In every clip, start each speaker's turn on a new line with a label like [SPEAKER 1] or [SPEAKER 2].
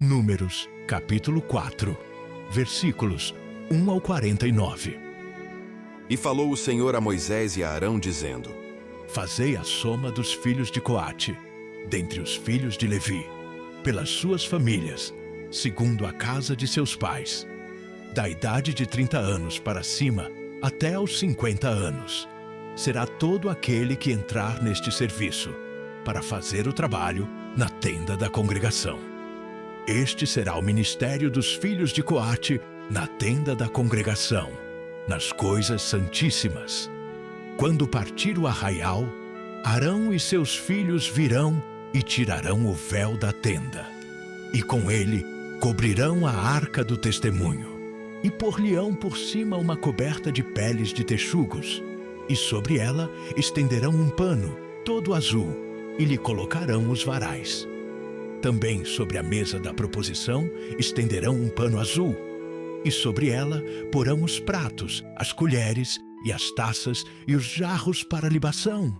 [SPEAKER 1] Números, capítulo 4, versículos 1 ao 49.
[SPEAKER 2] E falou o Senhor a Moisés e a Arão, dizendo:
[SPEAKER 1] Fazei a soma dos filhos de Coate, dentre os filhos de Levi, pelas suas famílias, segundo a casa de seus pais, da idade de 30 anos para cima até aos 50 anos. Será todo aquele que entrar neste serviço, para fazer o trabalho na tenda da congregação. Este será o ministério dos filhos de Coate na tenda da congregação, nas coisas santíssimas. Quando partir o arraial, Arão e seus filhos virão e tirarão o véu da tenda, e com ele cobrirão a arca do testemunho, e por-lhe-ão por cima uma coberta de peles de texugos, e sobre ela estenderão um pano todo azul, e lhe colocarão os varais. Também sobre a mesa da proposição estenderão um pano azul, e sobre ela porão os pratos, as colheres e as taças e os jarros para libação.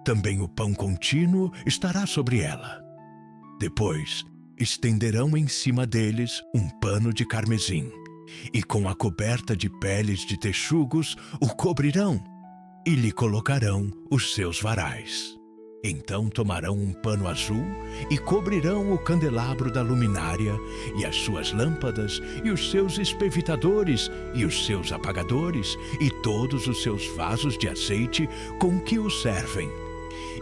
[SPEAKER 1] Também o pão contínuo estará sobre ela. Depois estenderão em cima deles um pano de carmesim, e com a coberta de peles de texugos o cobrirão, e lhe colocarão os seus varais. Então tomarão um pano azul e cobrirão o candelabro da luminária, e as suas lâmpadas, e os seus espevitadores, e os seus apagadores, e todos os seus vasos de azeite com que o servem.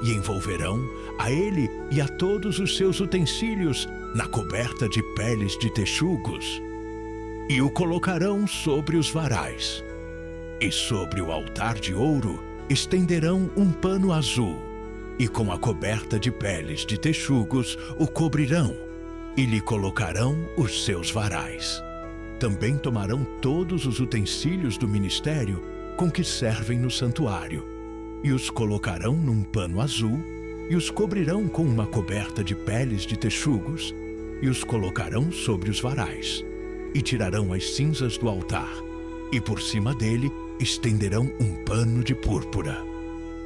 [SPEAKER 1] E envolverão a ele e a todos os seus utensílios na coberta de peles de texugos, e o colocarão sobre os varais. E sobre o altar de ouro estenderão um pano azul, e com a coberta de peles de texugos o cobrirão, e lhe colocarão os seus varais. Também tomarão todos os utensílios do ministério com que servem no santuário, e os colocarão num pano azul, e os cobrirão com uma coberta de peles de texugos, e os colocarão sobre os varais, e tirarão as cinzas do altar, e por cima dele estenderão um pano de púrpura.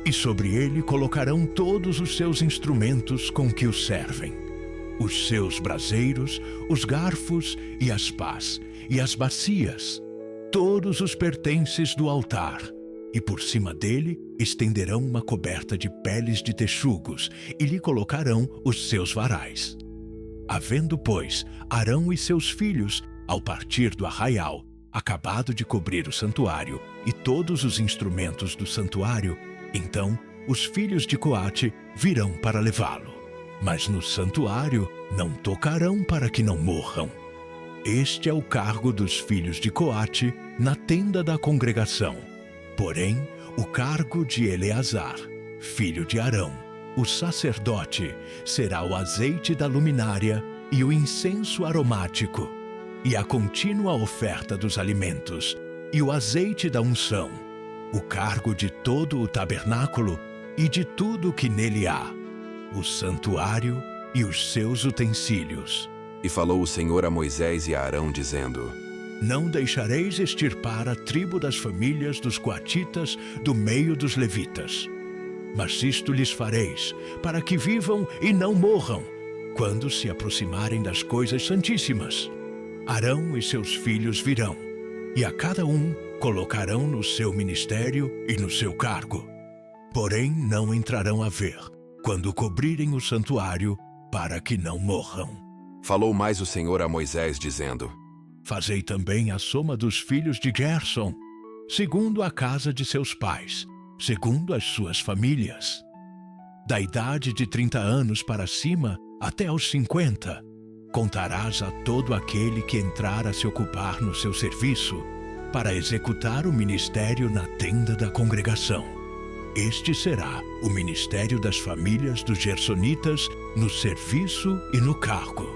[SPEAKER 1] E sobre ele colocarão todos os seus instrumentos com que o servem, os seus braseiros, os garfos e as pás, e as bacias, todos os pertences do altar. E por cima dele estenderão uma coberta de peles de texugos, e lhe colocarão os seus varais. Havendo, pois, Arão e seus filhos, ao partir do arraial, acabado de cobrir o santuário e todos os instrumentos do santuário, então os filhos de Coate virão para levá-lo. Mas no santuário não tocarão para que não morram. Este é o cargo dos filhos de Coate na tenda da congregação. Porém, o cargo de Eleazar, filho de Arão, o sacerdote, será o azeite da luminária e o incenso aromático, e a contínua oferta dos alimentos, e o azeite da unção, o cargo de todo o tabernáculo e de tudo que nele há, o santuário e os seus utensílios.
[SPEAKER 2] E falou o Senhor a Moisés e a Arão, dizendo:
[SPEAKER 1] Não deixareis extirpar a tribo das famílias dos coatitas do meio dos levitas. Mas isto lhes fareis, para que vivam e não morram, quando se aproximarem das coisas santíssimas. Arão e seus filhos virão, e a cada um colocarão no seu ministério e no seu cargo. Porém não entrarão a ver, quando cobrirem o santuário, para que não morram.
[SPEAKER 2] Falou mais o Senhor a Moisés, dizendo:
[SPEAKER 1] Fazei também a soma dos filhos de Gerson, segundo a casa de seus pais, segundo as suas famílias. Da idade de 30 anos para cima até aos 50, contarás a todo aquele que entrar a se ocupar no seu serviço, para executar o ministério na tenda da congregação. Este será o ministério das famílias dos gersonitas no serviço e no cargo.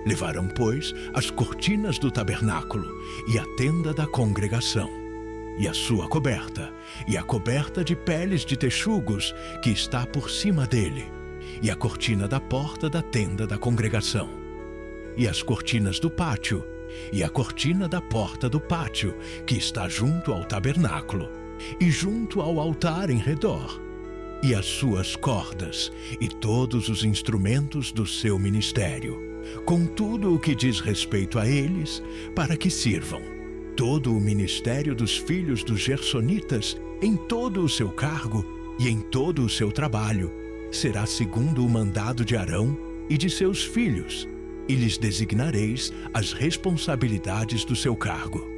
[SPEAKER 1] Levarão, pois, as cortinas do tabernáculo e a tenda da congregação, e a sua coberta, e a coberta de peles de texugos que está por cima dele, e a cortina da porta da tenda da congregação, e as cortinas do pátio, e a cortina da porta do pátio, que está junto ao tabernáculo, e junto ao altar em redor, e as suas cordas, e todos os instrumentos do seu ministério, com tudo o que diz respeito a eles, para que sirvam. Todo o ministério dos filhos dos Gersonitas, em todo o seu cargo e em todo o seu trabalho, será segundo o mandado de Arão e de seus filhos, e lhes designareis as responsabilidades do seu cargo.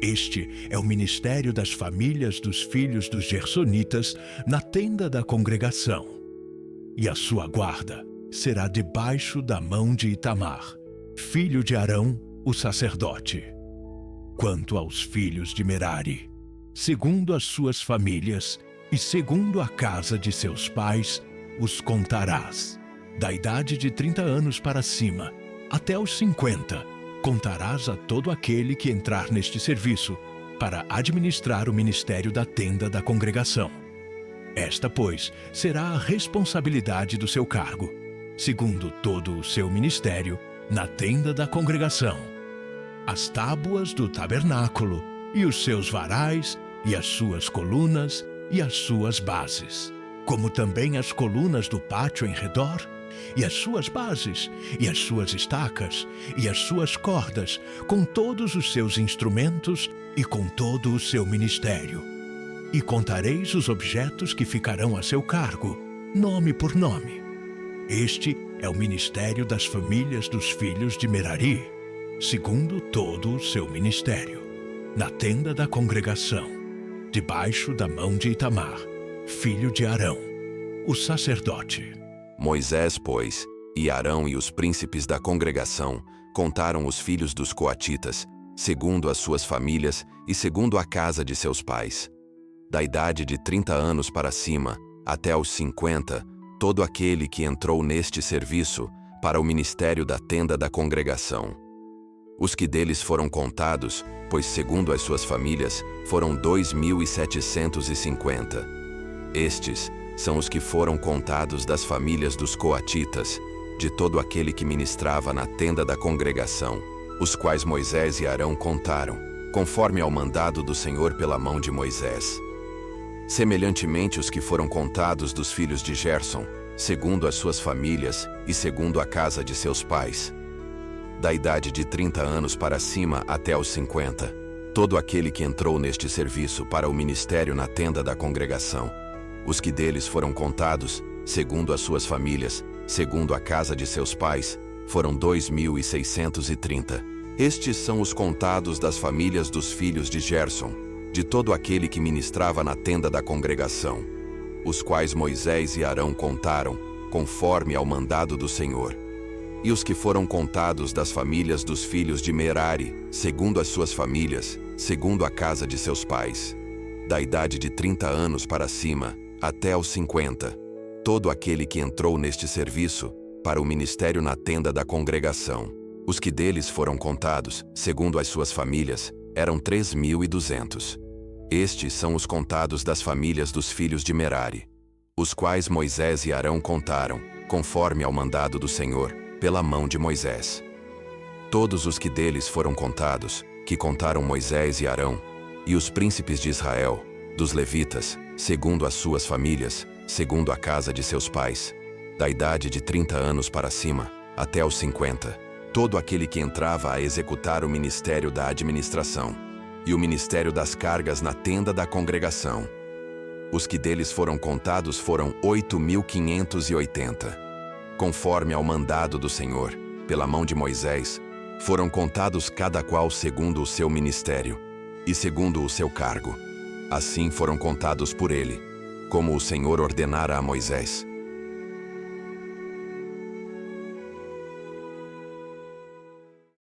[SPEAKER 1] Este é o ministério das famílias dos filhos dos Gersonitas na tenda da congregação. E a sua guarda será debaixo da mão de Itamar, filho de Arão, o sacerdote. Quanto aos filhos de Merari, segundo as suas famílias e segundo a casa de seus pais, os contarás. Da idade de 30 anos para cima, até os 50, contarás a todo aquele que entrar neste serviço, para administrar o ministério da tenda da congregação. Esta, pois, será a responsabilidade do seu cargo, segundo todo o seu ministério, na tenda da congregação. As tábuas do tabernáculo, e os seus varais, e as suas colunas, e as suas bases, como também as colunas do pátio em redor, e as suas bases, e as suas estacas, e as suas cordas, com todos os seus instrumentos e com todo o seu ministério. E contareis os objetos que ficarão a seu cargo, nome por nome. Este é o ministério das famílias dos filhos de Merari, segundo todo o seu ministério, na tenda da congregação, debaixo da mão de Itamar, filho de Arão, o sacerdote.
[SPEAKER 2] Moisés, pois, e Arão e os príncipes da congregação contaram os filhos dos coatitas, segundo as suas famílias e segundo a casa de seus pais. Da idade de 30 anos para cima, até os 50, todo aquele que entrou neste serviço para o ministério da tenda da congregação. Os que deles foram contados, pois segundo as suas famílias, foram 2.750. Estes são os que foram contados das famílias dos coatitas, de todo aquele que ministrava na tenda da congregação, os quais Moisés e Arão contaram, conforme ao mandado do Senhor pela mão de Moisés. Semelhantemente os que foram contados dos filhos de Gerson, segundo as suas famílias e segundo a casa de seus pais. Da idade de 30 anos para cima até os 50, todo aquele que entrou neste serviço para o ministério na tenda da congregação. Os que deles foram contados, segundo as suas famílias, segundo a casa de seus pais, foram 2.630. Estes são os contados das famílias dos filhos de Gerson, de todo aquele que ministrava na tenda da congregação, os quais Moisés e Arão contaram, conforme ao mandado do Senhor. E os que foram contados das famílias dos filhos de Merari, segundo as suas famílias, segundo a casa de seus pais. Da idade de 30 anos para cima, até os 50, todo aquele que entrou neste serviço, para o ministério na tenda da congregação. Os que deles foram contados, segundo as suas famílias, eram 3.200. Estes são os contados das famílias dos filhos de Merari, os quais Moisés e Arão contaram, conforme ao mandado do Senhor, pela mão de Moisés. Todos os que deles foram contados, que contaram Moisés e Arão, e os príncipes de Israel, dos levitas, segundo as suas famílias, segundo a casa de seus pais, da idade de 30 anos para cima, até os 50, todo aquele que entrava a executar o ministério da administração, e o ministério das cargas na tenda da congregação. Os que deles foram contados foram 8.580. Conforme ao mandado do Senhor, pela mão de Moisés, foram contados cada qual segundo o seu ministério, e segundo o seu cargo. Assim foram contados por ele, como o Senhor ordenara a Moisés.